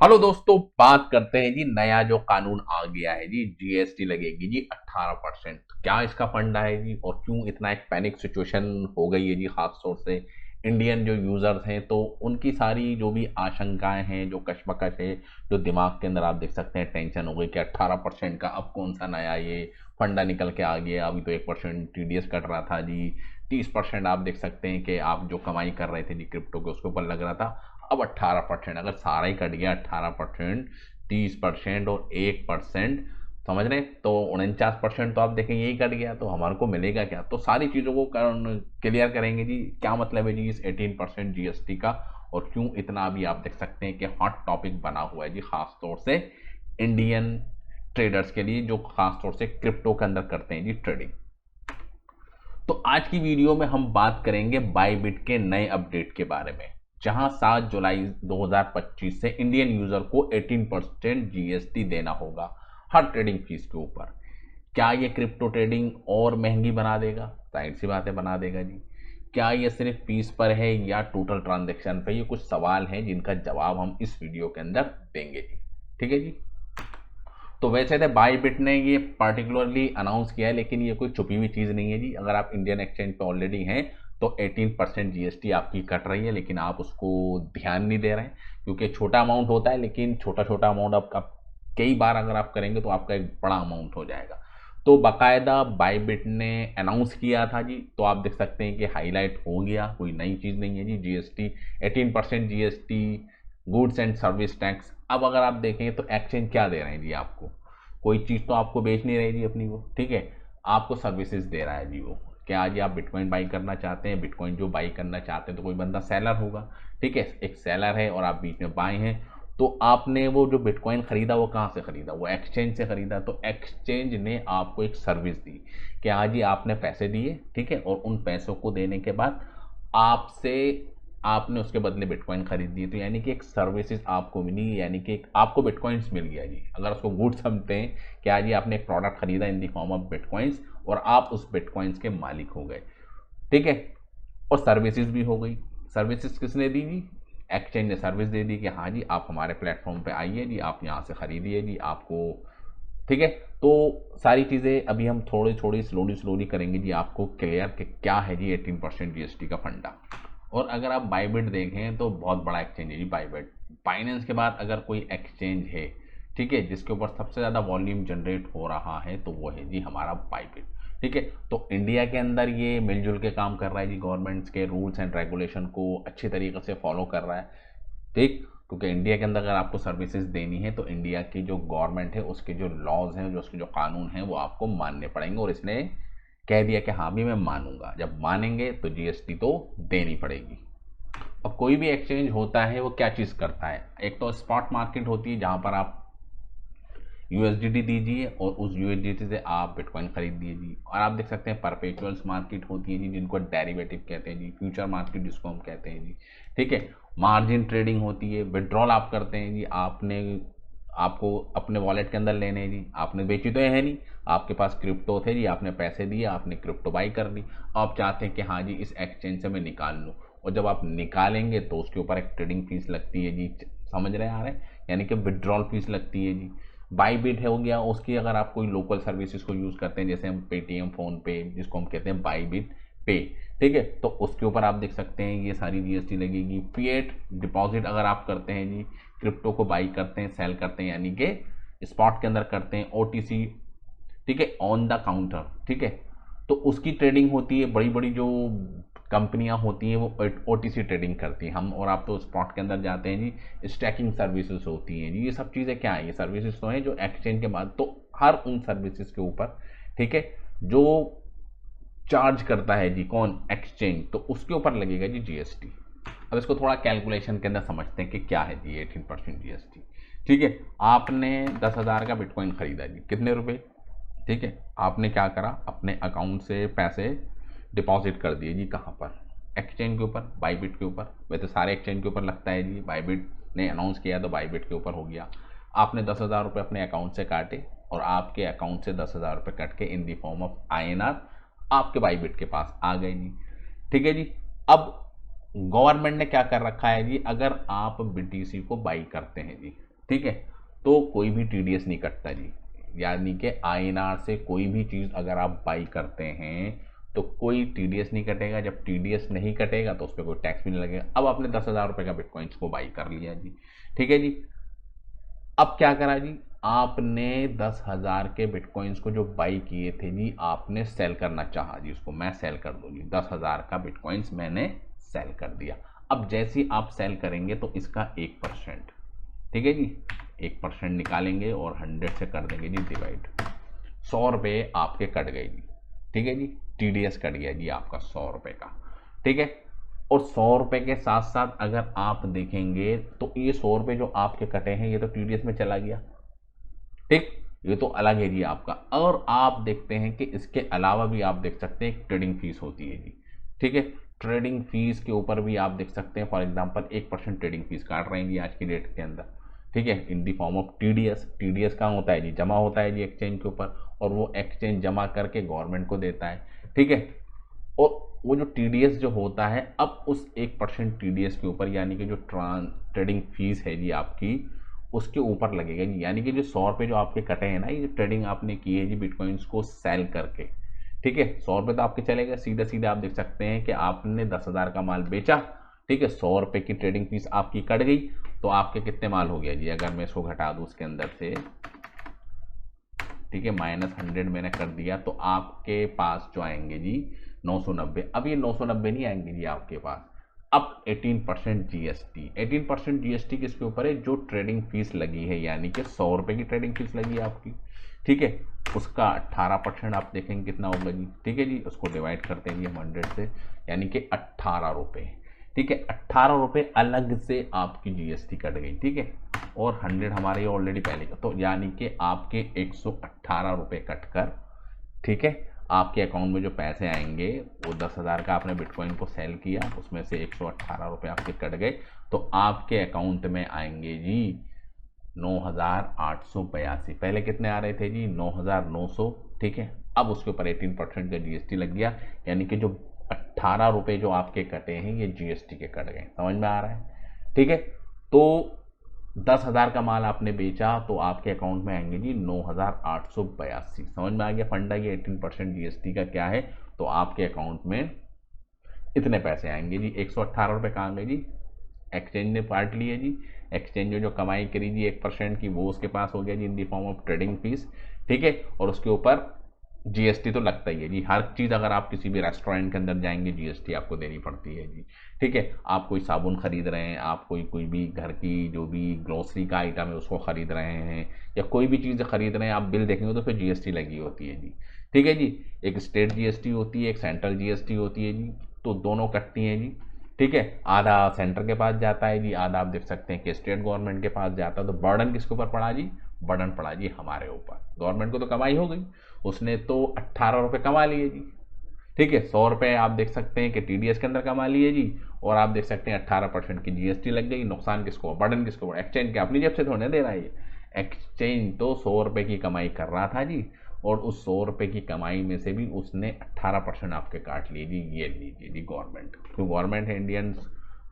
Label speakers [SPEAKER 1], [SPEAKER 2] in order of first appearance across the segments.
[SPEAKER 1] Hello दोस्तों, बात करते हैं जी नया जो कानून आ गया है जी। जीएसटी लगेगी जी 18%। क्या इसका फंडा है जी और क्यों इतना एक पैनिक सिचुएशन हो गई है जी, खास तौर से इंडियन जो यूजर्स हैं तो उनकी सारी जो भी आशंकाएं हैं, जो कश्मकश है, जो दिमाग के अंदर आप देख सकते हैं टेंशन हो गई कि 18% का अब कौन सा नया ये फंडा निकल के आ गया। अभी तो 1% टीडीएस कट रहा था जी। 30% आप देख सकते हैं कि आप जो कमाई कर रहे थे जी क्रिप्टो के उसके ऊपर लग रहा था। अब 18%, अगर सारा ही कट गया 18%, 30% और 1%, समझ रहे हैं, तो 49% तो आप देखें यही कट गया, तो हमारे को मिलेगा क्या। तो सारी चीज़ों को क्लियर करेंगे जी, क्या मतलब है जी इस 18% जीएसटी का और क्यों इतना अभी आप देख सकते हैं कि हॉट टॉपिक बना हुआ है जी, खास तौर से इंडियन ट्रेडर्स के लिए जो खास तौर से क्रिप्टो के अंदर करते हैं जी ट्रेडिंग। तो आज की वीडियो में हम बात करेंगे बायबिट के नए अपडेट के बारे में, जहां 7 जुलाई 2025 से इंडियन यूजर को 18% जीएसटी देना होगा हर ट्रेडिंग फीस के ऊपर। क्या ये क्रिप्टो ट्रेडिंग और महंगी बना देगा? जाहिर सी बात है बना देगा जी। क्या ये सिर्फ फीस पर है या टोटल ट्रांजैक्शन पर? ये कुछ सवाल हैं जिनका जवाब हम इस वीडियो के अंदर देंगे जी। ठीक है जी। तो वैसे तो बाईबिट ने ये पार्टिकुलरली अनाउंस किया है, लेकिन ये कोई छुपी हुई चीज़ नहीं है जी। अगर आप इंडियन एक्सचेंज पे ऑलरेडी हैं तो 18% जीएसटी आपकी कट रही है, लेकिन आप उसको ध्यान नहीं दे रहे हैं क्योंकि छोटा अमाउंट होता है, लेकिन छोटा छोटा अमाउंट आपका कई बार अगर आप करेंगे तो आपका एक बड़ा अमाउंट हो जाएगा। तो बाकायदा बाईबिट ने अनाउंस किया था जी, तो आप देख सकते हैं कि हाईलाइट हो गया, कोई नई चीज़ नहीं है जी। GST 18% GST, goods and service tax. अब अगर आप देखें तो एक्सचेंज क्या दे रहे हैं जी आपको? कोई चीज़ तो आपको बेच नहीं रही जी अपनी वो, ठीक है, आपको सर्विसेज दे रहा है जी वो। क्या जी आप बिटकॉइन बाई करना चाहते हैं, बिटकॉइन जो बाई करना चाहते हैं तो कोई बंदा सेलर होगा, ठीक है, एक सेलर है और आप बीच में बाई हैं। तो आपने वो जो बिटकॉइन खरीदा वो कहाँ से खरीदा? वो एक्सचेंज से खरीदा। तो एक्सचेंज ने आपको एक सर्विस दी कि हाँ जी आपने पैसे दिए, ठीक है, और उन पैसों को देने के बाद आपसे आपने उसके बदले बिटकॉइन खरीद दिए। तो यानी कि एक सर्विसेज आपको मिली, यानी कि आपको बिटकॉइंस मिल गया जी। अगर उसको गुड समझते हैं कि आज जी आपने एक प्रोडक्ट खरीदा इन दी फॉर्म ऑफ बिटकॉइंस और आप उस बिटकॉइंस के मालिक हो गए, ठीक है, और सर्विसेज भी हो गई। सर्विसेज किसने दी जी? एक्सचेंज ने सर्विस दे दी कि हाँ जी आप हमारे प्लेटफॉर्म पे आइए जी, आप यहाँ से खरीदिए जी आपको, ठीक है। तो सारी चीज़ें अभी हम थोड़ी थोड़ी स्लोली स्लोली करेंगे जी आपको क्लियर कि क्या है जी 18% जीएसटी का फंडा। और अगर आप बाईबिट देखें तो बहुत बड़ा एक्सचेंज है जी बाईबिट। बाइनेंस के बाद अगर कोई एक्सचेंज है, ठीक है, जिसके ऊपर सबसे ज़्यादा वॉल्यूम जनरेट हो रहा है तो वो है जी हमारा बाईबिट, ठीक है। तो इंडिया के अंदर ये मिलजुल के काम कर रहा है जी, गवर्नमेंट्स के रूल्स एंड रेगुलेशन को अच्छी तरीके से फॉलो कर रहा है, ठीक। क्योंकि इंडिया के अंदर अगर आपको सर्विसेज देनी है तो इंडिया की जो गवर्नमेंट है उसके जो लॉज हैं, जो उसके जो कानून हैं वो आपको मानने पड़ेंगे, और इसने कह दिया कि हाँ भी मैं मानूंगा। जब मानेंगे तो जीएसटी तो देनी पड़ेगी। अब कोई भी एक्सचेंज होता है वो क्या चीज़ करता है? एक तो स्पॉट मार्केट होती है जहाँ पर आप यूएसडीटी दीजिए और उस यूएसडीटी से आप बिटकॉइन खरीद दीजिए। और आप देख सकते हैं परपेचुअल्स मार्केट होती है जी, जिनको डेरिवेटिव कहते हैं जी, फ्यूचर मार्केट जिसको हम कहते हैं जी, ठीक है। मार्जिन ट्रेडिंग होती है, विड्रॉल आप करते हैं जी, आपने आपको अपने वॉलेट के अंदर लेने हैं जी, आपने बेची तो है नहीं, आपके पास क्रिप्टो थे जी, आपने पैसे दिए, आपने क्रिप्टो बाई कर ली। आप चाहते हैं कि हाँ जी इस एक्सचेंज से मैं निकाल लूँ, और जब आप निकालेंगे तो उसके ऊपर एक ट्रेडिंग फीस लगती है जी, समझ रहे आ रहे हैं, यानी कि विड्रॉल फीस लगती है जी। बाईबिट हो गया, उसकी अगर आप कोई लोकल सर्विसेज को यूज़ करते हैं जैसे हम पेटीएम, फ़ोन पे, जिसको हम कहते हैं बाईबिट पे, ठीक है, तो उसके ऊपर आप देख सकते हैं ये सारी जीएसटी लगेगी। फिएट डिपॉजिट अगर आप करते हैं जी, क्रिप्टो को बाई करते हैं, सेल करते हैं, यानी कि स्पॉट के अंदर करते हैं, ओटीसी, ठीक है, ऑन द काउंटर, ठीक है, तो उसकी ट्रेडिंग होती है। बड़ी बड़ी जो कंपनियां होती हैं वो ओटीसी ट्रेडिंग करती हैं। हम और आप तो स्पॉट के अंदर जाते हैं जी, स्टैकिंग सर्विसेज होती हैं जी। ये सब चीज़ें क्या है? ये सर्विसेज तो हैं जो एक्सचेंज के बाद, तो हर उन सर्विसेज के ऊपर, ठीक है, जो चार्ज करता है जी कौन? एक्सचेंज, तो उसके ऊपर लगेगा जी जीएसटी। अब इसको थोड़ा कैलकुलेशन के अंदर समझते हैं कि क्या है जी 18% जीएसटी, ठीक है। आपने 10,000 का बिटकॉइन खरीदा जी, कितने रुपए? ठीक है, आपने क्या करा, अपने अकाउंट से पैसे डिपॉजिट कर दिए जी, कहाँ पर? एक्सचेंज के ऊपर, बाईबिट के ऊपर। वैसे सारे एक्सचेंज के ऊपर लगता है जी, बाईबिट ने अनाउंस किया तो बाईबिट के ऊपर हो गया। आपने 10,000 रुपये अपने अकाउंट से काटे और आपके अकाउंट से 10,000 रुपये कट के इन दी फॉर्म ऑफ आईएनआर आपके बाईबिट के पास आ गए जी, ठीक है जी। अब गवर्नमेंट ने क्या कर रखा है जी, अगर आप बीटीसी को बाई करते हैं जी, ठीक है, तो कोई भी टीडीएस नहीं कटता जी। यानी कि आईएनआर से कोई भी चीज़ अगर आप बाई करते हैं तो कोई टीडीएस नहीं कटेगा। जब टीडीएस नहीं कटेगा तो उस पर कोई टैक्स भी नहीं लगेगा। अब आपने 10,000 रुपये का बिटकॉइंस को बाई कर लिया जी, ठीक है जी। अब क्या करा जी, आपने 10,000 के बिटकॉइंस को जो बाई किए थे जी, आपने सेल करना चाहा जी, उसको मैं सेल कर दूँ जी। 10,000 का बिटकॉइंस मैंने सेल कर दिया। अब जैसे ही आप सेल करेंगे तो इसका 1%, ठीक है जी, 1% निकालेंगे और 100 से कर देंगे जी डिवाइड। 100 रुपये आपके कट गए जी, ठीक है जी। टीडीएस कट गया जी आपका 100 रुपये का, ठीक है। और 100 रुपये के साथ साथ अगर आप देखेंगे तो ये 100 रुपये जो आपके कटे हैं ये तो टीडीएस में चला गया, ठीक, ये तो अलग है जी आपका। और आप देखते हैं कि इसके अलावा भी आप देख सकते हैं ट्रेडिंग फीस होती है जी, ठीक है। ट्रेडिंग फीस के ऊपर भी आप देख सकते हैं, फॉर एग्जांपल 1% ट्रेडिंग फीस काट रहे हैं जी आज की डेट के अंदर, ठीक है, in the form of TDS. TDS कहाँ होता है जी, जमा होता है जी एक्सचेंज के ऊपर, और वो एक्सचेंज जमा करके गवर्नमेंट को देता है, ठीक है। और वो जो टीडीएस जो होता है, अब उस 1% टीडीएस के ऊपर यानी कि जो ट्रेडिंग फीस है जी आपकी, उसके ऊपर लगेगा जी। यानी कि जो 100 रुपये जो आपके कटे हैं ना, ये जो ट्रेडिंग आपने की है जी बिटकॉइंस को सेल करके, ठीक है, 100 रुपये तो आपके चले गए सीधे सीधे। आप देख सकते हैं कि आपने 10,000 का माल बेचा, ठीक है, 100 रुपये की ट्रेडिंग फीस आपकी कट गई, तो आपके कितने माल हो गया जी, अगर मैं इसको घटा दूँ उसके अंदर से, ठीक है, -100 मैंने कर दिया, तो आपके पास जो आएंगे जी 990। अब ये 990 नहीं आएंगे जी आपके पास, अब 18% जीएसटी। 18% जीएसटी किसके ऊपर है, जो ट्रेडिंग फीस लगी है, यानी कि 100 रुपये की ट्रेडिंग फीस लगी है आपकी, ठीक है, उसका 18% आप देखेंगे कितना होगा जी, ठीक है जी। उसको डिवाइड करते हैं जी हम 100 से, यानी कि 18 रुपये, ठीक है। 18 रुपये अलग से आपकी जीएसटी कट गई, ठीक है, और 100 हमारे ऑलरेडी पहले का, तो यानी कि आपके 118 रुपये कट कर, ठीक है, आपके अकाउंट में जो पैसे आएंगे वो 10,000 का आपने बिटकॉइन को सेल किया, उसमें से 118 रुपये आपके कट गए, तो आपके अकाउंट में आएंगे जी 9,882। पहले कितने आ रहे थे जी, 9,900, ठीक है। अब उसके ऊपर 18% का जीएसटी लग गया, यानी कि जो 18 रुपये जो आपके कटे हैं ये जीएसटी के कट गए। समझ में आ रहा है, ठीक है। तो 10,000 का माल आपने बेचा तो आपके अकाउंट में आएंगे जी 9,882। समझ में आ गया फंडा, ये 18% जीएसटी का क्या है, तो आपके अकाउंट में इतने पैसे आएंगे जी। 118 रुपये कहाँ गए जी, एक्सचेंज ने पार्ट लिए जी। एक्सचेंज जो कमाई करी जी 1% की, वो उसके पास हो गया जी in the form of trading fees, ठीक है। और उसके ऊपर जीएसटी तो लगता ही है जी, हर चीज़ अगर आप किसी भी रेस्टोरेंट के अंदर जाएंगे जीएसटी आपको देनी पड़ती है जी, ठीक है। आप कोई साबुन खरीद रहे हैं, आप कोई भी घर की जो भी ग्रोसरी का आइटम है उसको खरीद रहे हैं, या कोई भी चीज़ खरीद रहे हैं, आप बिल देखेंगे तो फिर जीएसटी लगी होती है जी, ठीक है जी। एक स्टेट जीएसटी होती है, एक सेंट्रल जीएसटी होती है जी, तो दोनों कटती हैं जी, ठीक है। आधा सेंटर के पास जाता है जी, आधा आप देख सकते हैं कि स्टेट गवर्नमेंट के पास जाता है। तो बर्डन किसके ऊपर पड़ा जी, बर्डन पड़ा जी हमारे ऊपर। गवर्नमेंट को तो कमाई हो गई, उसने तो 18 रुपये कमा लिए जी, ठीक है। 100 रुपये आप देख सकते हैं कि टीडीएस के अंदर कमा लिए जी, और आप देख सकते हैं 18% की जीएसटी लग गई। नुकसान किसको, बर्डन किसको, एक्सचेंज के अपनी जेब से थोड़े दे रहा है ये, एक्सचेंज तो 100 रुपये की कमाई कर रहा था जी, और उस 100 रुपये की कमाई में से भी उसने 18% आपके काट लिए जी। ये लीजिए जी गवर्नमेंट, तो गवर्नमेंट है, इंडियन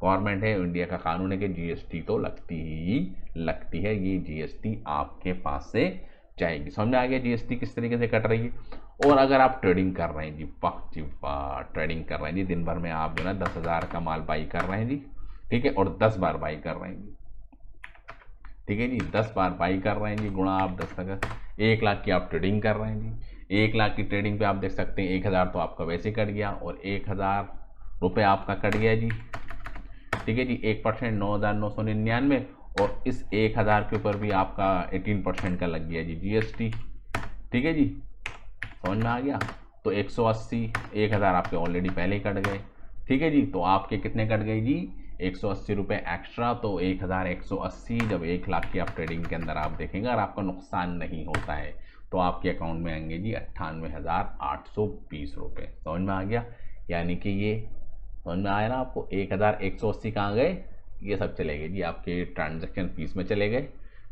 [SPEAKER 1] गवर्नमेंट है, इंडिया का कानून है कि जीएसटी तो लगती ही लगती है। ये जीएसटी आपके पास से जाएगी। समझ में आ गया जीएसटी किस तरीके से कट रही है। और अगर आप ट्रेडिंग कर रहे हैं जी, वाह जी वाह, ट्रेडिंग कर रहे हैं जी, दिन भर में आप जो है 10,000 का माल बाई कर रहे हैं जी, ठीक है, और 10 बार बाई कर रहे हैं जी, ठीक है जी, 10 बार बाई कर रहे हैं जी, गुणा आप 10 तक 1 लाख की आप ट्रेडिंग कर रहे हैं जी। 1 लाख की ट्रेडिंग पे आप देख सकते हैं 1,000 तो आपका वैसे कट गया, और 1,000 रुपये आपका कट गया जी, ठीक है जी। 1% 9,999, और इस 1,000 के ऊपर भी आपका 18% का लग गया जी जीएसटी, ठीक है जी। समझ में आ गया, तो 180, 1,000 आपके ऑलरेडी पहले ही कट गए, ठीक है जी। तो आपके कितने कट गए जी, 180 रुपये एक्स्ट्रा, तो 1,180। जब 1 लाख की आप ट्रेडिंग के अंदर आप देखेंगे और आपका नुकसान नहीं होता है, तो आपके अकाउंट में आएंगे जी 98,820 रुपये। समझ में आ गया, यानी कि ये समझ में आया ना आपको, 1,180 कहाँ गए, ये सब चले गए जी आपके ट्रांजैक्शन फीस में चले गए,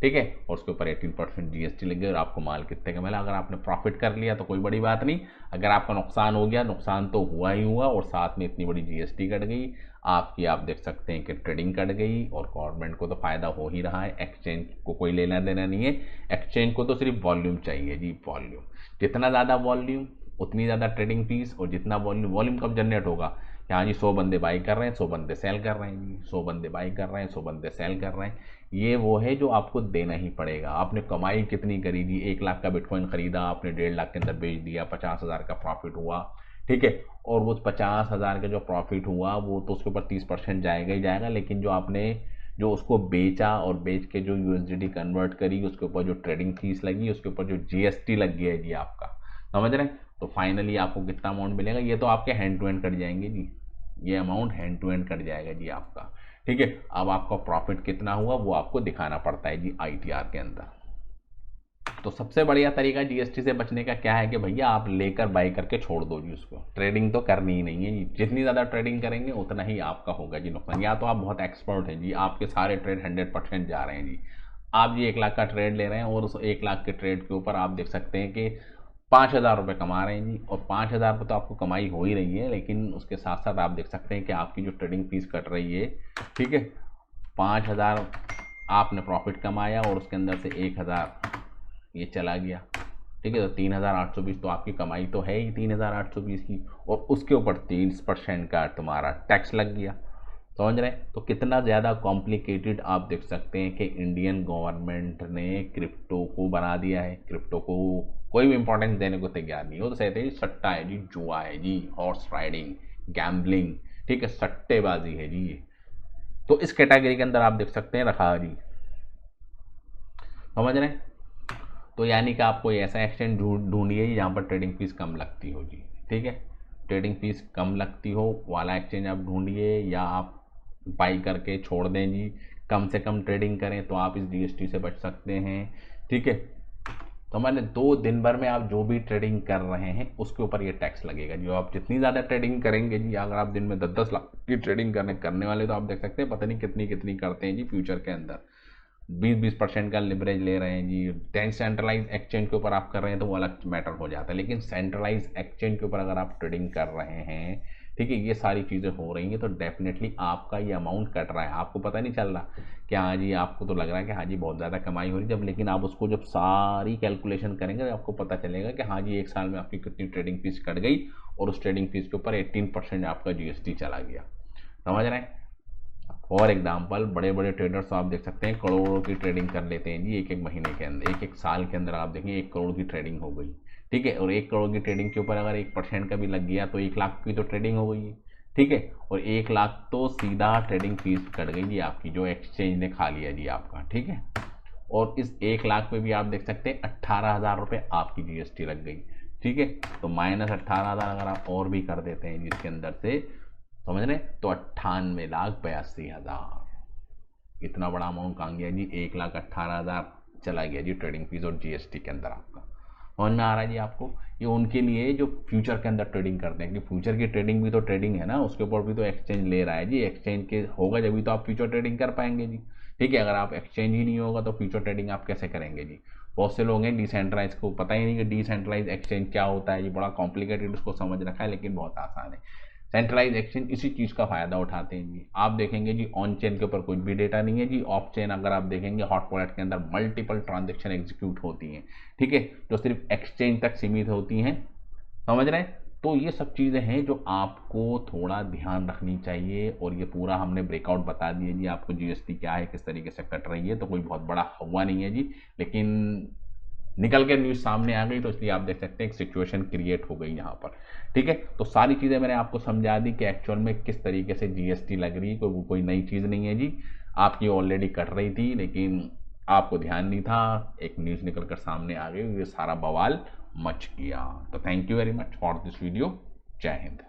[SPEAKER 1] ठीक है, और उसके ऊपर 18% जीएसटी लगी और आपको माल कितने का मिला। अगर आपने प्रॉफिट कर लिया तो कोई बड़ी बात नहीं, अगर आपका नुकसान हो गया, नुकसान तो हुआ ही हुआ और साथ में इतनी बड़ी जीएसटी कट गई आपकी, आप देख सकते हैं कि ट्रेडिंग कट गई और गवर्नमेंट को तो फ़ायदा हो ही रहा है। एक्सचेंज को कोई लेना देना नहीं है, एक्सचेंज को तो सिर्फ वॉल्यूम चाहिए जी, वॉल्यूम। जितना ज़्यादा वॉल्यूम उतनी ज़्यादा ट्रेडिंग फीस, और जितना वॉल्यूम, वॉल्यूम कब जनरेट होगा कि हाँ जी 100 बंदे बाई कर रहे हैं, 100 बंदे सेल कर रहे हैं जी, 100 बंदे बाई कर रहे हैं, 100 बंदे सेल कर रहे हैं। ये वो है जो आपको देना ही पड़ेगा। आपने कमाई कितनी करी जी, 1 लाख का बिटकॉइन खरीदा आपने, 1.5 लाख के अंदर बेच दिया, 50,000 का प्रॉफिट हुआ, ठीक है, और वो 50,000 का जो प्रॉफिट हुआ वो तो उसके ऊपर 30% जाएगा ही जाएगा, लेकिन जो आपने जो उसको बेचा और बेच के जो यूएसडीटी कन्वर्ट करी, उसके ऊपर जो ट्रेडिंग फीस लगी, उसके ऊपर जो जीएसटी लग गया है जी आपका, समझ रहे हैं। तो फाइनली आपको कितना अमाउंट मिलेगा, ये तो आपके हैंड टू हैंड कट जाएंगे जी, ये amount hand to hand cut जाएगा जी आपका, ठीक है। अब आपका प्रॉफिट कितना हुआ वो आपको दिखाना पड़ता है जी आईटीआर के अंदर। तो सबसे बढ़िया तरीका जीएसटी से बचने का क्या है कि भैया आप लेकर बाई करके छोड़ दो जी उसको, ट्रेडिंग तो करनी ही नहीं है जी, जितनी ज़्यादा ट्रेडिंग करेंगे उतना ही आपका होगा जी नुकसान। या तो आप बहुत एक्सपर्ट हैं जी, आपके सारे ट्रेड 100% जा रहे हैं जी, आप जी 1 लाख का ट्रेड ले रहे हैं और उस 1 लाख के ट्रेड के ऊपर आप देख सकते हैं कि 5,000 रुपये कमा रहे हैं जी, और 5,000 रुपये तो आपको कमाई हो ही रही है, लेकिन उसके साथ साथ आप देख सकते हैं कि आपकी जो ट्रेडिंग फीस कट रही है, ठीक है, 5,000 आपने प्रॉफिट कमाया और उसके अंदर से 1,000 ये चला गया, ठीक है, तो 3,820 तो आपकी कमाई तो है ही 3,820 की, और उसके ऊपर 30% का तुम्हारा टैक्स लग गया, समझ रहे हैं। तो कितना ज़्यादा कॉम्प्लिकेटेड आप देख सकते हैं कि इंडियन गवर्नमेंट ने क्रिप्टो को बना दिया है। क्रिप्टो को कोई भी इंपॉर्टेंस देने को तैयार नहीं हो, तो कहते हैं सट्टा है जी, जुआ है जी, हॉर्स राइडिंग, गैम्बलिंग, ठीक है, सट्टेबाजी है जी ये, तो इस कैटेगरी के अंदर आप देख सकते हैं रखा जी, समझ रहे हैं। तो यानी कि आपको ऐसा एक्सचेंज ढूंढिए जहाँ पर ट्रेडिंग फीस कम लगती हो जी, ठीक है, ट्रेडिंग फीस कम लगती हो वाला एक्सचेंज आप ढूंढिए, या आप बाई करके छोड़ दें जी, कम से कम ट्रेडिंग करें तो आप इस जीएसटी से बच सकते हैं, ठीक है। तो मैंने 2 दिन भर में आप जो भी ट्रेडिंग कर रहे हैं उसके ऊपर ये टैक्स लगेगा। जो आप जितनी ज़्यादा ट्रेडिंग करेंगे जी, अगर आप दिन में 10-10 लाख की ट्रेडिंग करने वाले, तो आप देख सकते हैं पता नहीं कितनी कितनी करते हैं जी फ्यूचर के अंदर, 20% का लिवरेज ले रहे हैं जी। 10 सेंट्रलाइज एक्सचेंज के ऊपर आप कर रहे हैं तो वो अलग मैटर हो जाता है, लेकिन सेंट्रलाइज एक्सचेंज के ऊपर अगर आप ट्रेडिंग कर रहे हैं, ठीक है, ये सारी चीज़ें हो रही हैं, तो डेफिनेटली आपका ये अमाउंट कट रहा है, आपको पता नहीं चल रहा कि हाँ जी, आपको तो लग रहा है कि हाँ जी बहुत ज़्यादा कमाई हो रही है, जब लेकिन आप उसको जब सारी कैलकुलेशन करेंगे तो आपको पता चलेगा कि हाँ जी 1 साल में आपकी कितनी ट्रेडिंग फीस कट गई और उस ट्रेडिंग फीस के ऊपर 18% आपका जीएसटी चला गया, समझ रहे हैं। फॉर एग्जाम्पल बड़े बड़े ट्रेडर्स आप देख सकते हैं करोड़ों की ट्रेडिंग कर लेते हैं जी, एक एक महीने के अंदर, एक एक साल के अंदर आप देखेंगे 1 करोड़ की ट्रेडिंग हो गई, ठीक है, और 1 करोड़ की ट्रेडिंग के ऊपर अगर 1% का भी लग गया तो 1 लाख की तो ट्रेडिंग हो गई, ठीक है, और 1 लाख तो सीधा ट्रेडिंग फीस कट गई जी आपकी, जो एक्सचेंज ने खा लिया जी आपका, ठीक है। और इस 1 लाख पे भी आप देख सकते हैं 18,000 रुपये आपकी जीएसटी लग गई, ठीक है। तो -18,000 अगर आप और भी कर देते हैं जिसके अंदर से, समझ रहे, तो 98,82,000, इतना बड़ा अमाउंट कहाँ गया जी, 1,18,000 चला गया जी ट्रेडिंग फीस और जीएसटी के अंदर आपका। समझ में आ रहा है जी आपको। ये उनके लिए जो फ्यूचर के अंदर ट्रेडिंग करते हैं, कि फ्यूचर की ट्रेडिंग भी तो ट्रेडिंग है ना, उसके ऊपर भी तो एक्सचेंज ले रहा है जी, एक्सचेंज के होगा जब भी तो आप फ्यूचर ट्रेडिंग कर पाएंगे जी, ठीक है। अगर आप एक्सचेंज ही नहीं होगा तो फ्यूचर ट्रेडिंग आप कैसे करेंगे जी। बहुत से लोग हैं डिसेंट्रलाइज को पता ही नहीं कि डिसेंट्रलाइज एक्सचेंज क्या होता है जी, बड़ा कॉम्प्लिकेटेड उसको समझ रखा है, लेकिन बहुत आसान है। सेंट्रलाइज एक्सचेंज इसी चीज़ का फायदा उठाते हैं जी। आप देखेंगे जी ऑन चेन के ऊपर कुछ भी डेटा नहीं है जी, ऑफ चेन अगर आप देखेंगे हॉट वॉलेट के अंदर मल्टीपल ट्रांजेक्शन एग्जीक्यूट होती हैं, ठीक है, जो सिर्फ एक्सचेंज तक सीमित होती हैं, समझ रहे हैं। तो ये सब चीज़ें हैं जो आपको थोड़ा ध्यान रखनी चाहिए, और ये पूरा हमने ब्रेकआउट बता दिए जी आपको, जीएसटी क्या है, किस तरीके से कट रही है, तो कोई बहुत बड़ा हुआ नहीं है जी, लेकिन निकल के न्यूज़ सामने आ गई तो इसलिए आप देख सकते हैं एक सिचुएशन क्रिएट हो गई यहाँ पर, ठीक है। तो सारी चीज़ें मैंने आपको समझा दी कि एक्चुअल में किस तरीके से जीएसटी लग रही है, कोई नई चीज़ नहीं है जी, आपकी ऑलरेडी कट रही थी लेकिन आपको ध्यान नहीं था, एक न्यूज़ निकल कर सामने आ गई, ये सारा बवाल मच गया। तो thank you very much for this video. जय हिंद।